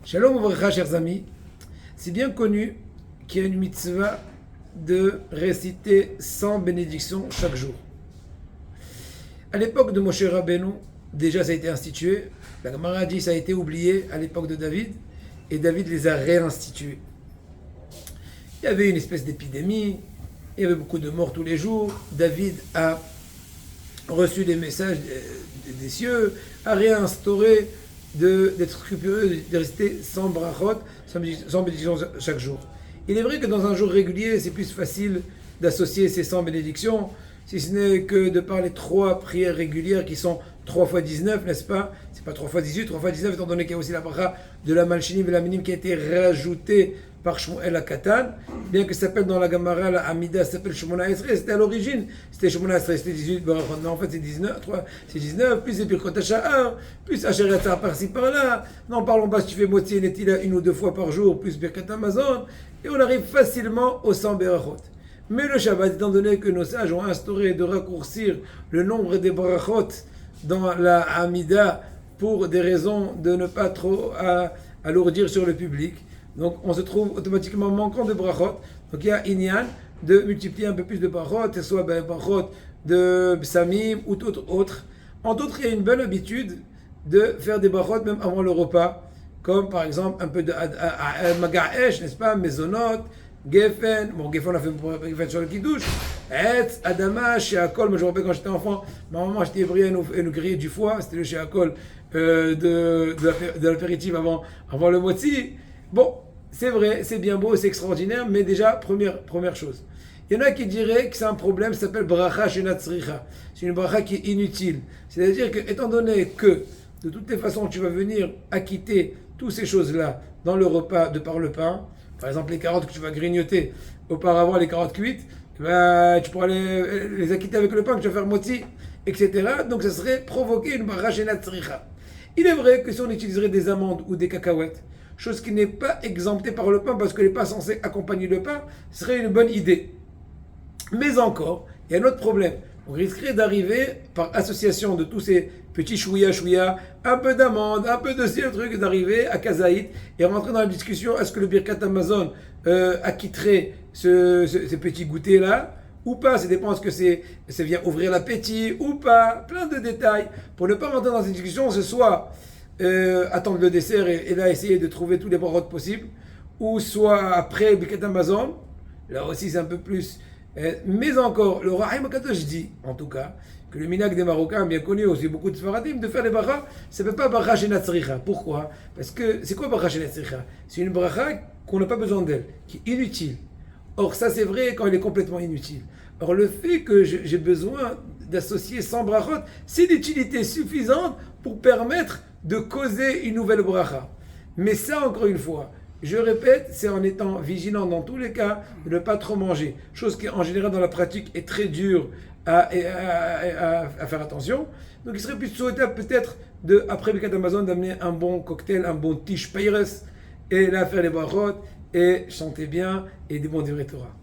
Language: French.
Shalom Ouvracha, chers amis. C'est bien connu qu'il y a une mitzvah de réciter 100 bénédictions chaque jour. À l'époque de Moshe Rabbeinu, déjà ça a été institué. La Gemara dit que ça a été oublié à l'époque de David, et David les a réinstitués. Il y avait une espèce d'épidémie, il y avait beaucoup de morts tous les jours. David a reçu des messages des cieux, a réinstauré d'être scrupuleux, de rester sans brachot, sans bénédiction chaque jour. Il est vrai que dans un jour régulier, c'est plus facile d'associer ces 100 bénédictions, si ce n'est que de par les 3 prières régulières qui sont 3 fois 19, n'est-ce pas? C'est pas 3 fois 18, 3 fois 19, étant donné qu'il y a aussi la bracha de la Malchinim et la Minim qui a été rajoutée par Shmuel HaKatan, bien que ça s'appelle dans la Gemara, la Amida s'appelle Shemona Esrei, c'était à l'origine, c'était Shemona Esrei, c'était 18 brachot, mais en fait c'est 19, c'est 19, plus c'est Birkot HaSha'ar, plus Asher Yatzar par-ci par-là, n'en parlons pas si tu fais Motzi et Netila 1 ou 2 fois par jour, plus Birkat Hamazon, et on arrive facilement aux 100 brachot. Mais le Shabbat, étant donné que nos sages ont instauré de raccourcir le nombre des brachot dans la Amida pour des raisons de ne pas trop alourdir sur le public, donc on se trouve automatiquement manquant de brachot. Donc il y a Inyan de multiplier un peu plus de brachot, que ce soit brachot de Samim ou tout autre. Entre autres, il y a une bonne habitude de faire des brachot même avant le repas, comme par exemple un peu de Magaesh, n'est-ce pas, Mezonot, Geffen, bon Geffen on a fait Geffen sur le Kiddush, Etz, Adama, Sheakol. Moi je me rappelle quand j'étais enfant, ma maman j'étais hébreu, elle nous grillait du foie, c'était le Sheakol de l'apéritif avant le Motzi. Bon, c'est vrai, c'est bien beau, c'est extraordinaire, mais déjà, première chose. Il y en a qui diraient que c'est un problème, ça s'appelle bracha shenat tzricha. C'est une bracha qui est inutile. C'est-à-dire que, étant donné que, de toutes les façons, tu vas venir acquitter toutes ces choses-là dans le repas de par le pain, par exemple les carottes que tu vas grignoter auparavant, les carottes cuites, tu pourras les acquitter avec le pain que tu vas faire motzi, etc. Donc ça serait provoquer une bracha shenat tzricha. Il est vrai que si on utiliserait des amandes ou des cacahuètes, chose qui n'est pas exemptée par le pain parce qu'elle n'est pas censée accompagner le pain, ce serait une bonne idée. Mais encore, il y a un autre problème. On risquerait d'arriver, par association de tous ces petits chouïa, un peu d'amande, un peu de ces trucs, d'arriver à Kazaït et rentrer dans la discussion, est-ce que le Birkat Hamazon acquitterait ce petit goûter-là ou pas, ça dépend, est-ce que ça vient ouvrir l'appétit ou pas, plein de détails. Pour ne pas rentrer dans cette discussion, ce soit attendre le dessert et là essayer de trouver tous les brachot possibles, ou soit après le Birkat Hamazon, là aussi c'est un peu plus. Mais encore, le Rahim HaKadosh dit, en tout cas, que le minhag des Marocains, bien connu aussi, beaucoup de Sfaradim, de faire les brachas, ça ne fait pas bracha shenat tzricha. Pourquoi? Parce que c'est quoi bracha shenat tzricha? C'est une bracha qu'on n'a pas besoin d'elle, qui est inutile. Or, ça c'est vrai quand elle est complètement inutile. Or, le fait que j'ai besoin d'associer 100 brachot, c'est d'utilité suffisante pour permettre de causer une nouvelle bracha. Mais ça, encore une fois, je répète, c'est en étant vigilant dans tous les cas de ne pas trop manger. Chose qui, en général, dans la pratique, est très dure à faire attention. Donc, il serait plus souhaitable peut-être, après le cas d'Amazon, d'amener un bon cocktail, un bon tish peiros, et là faire les brachot, et chanter bien, et des bons divrei Torah.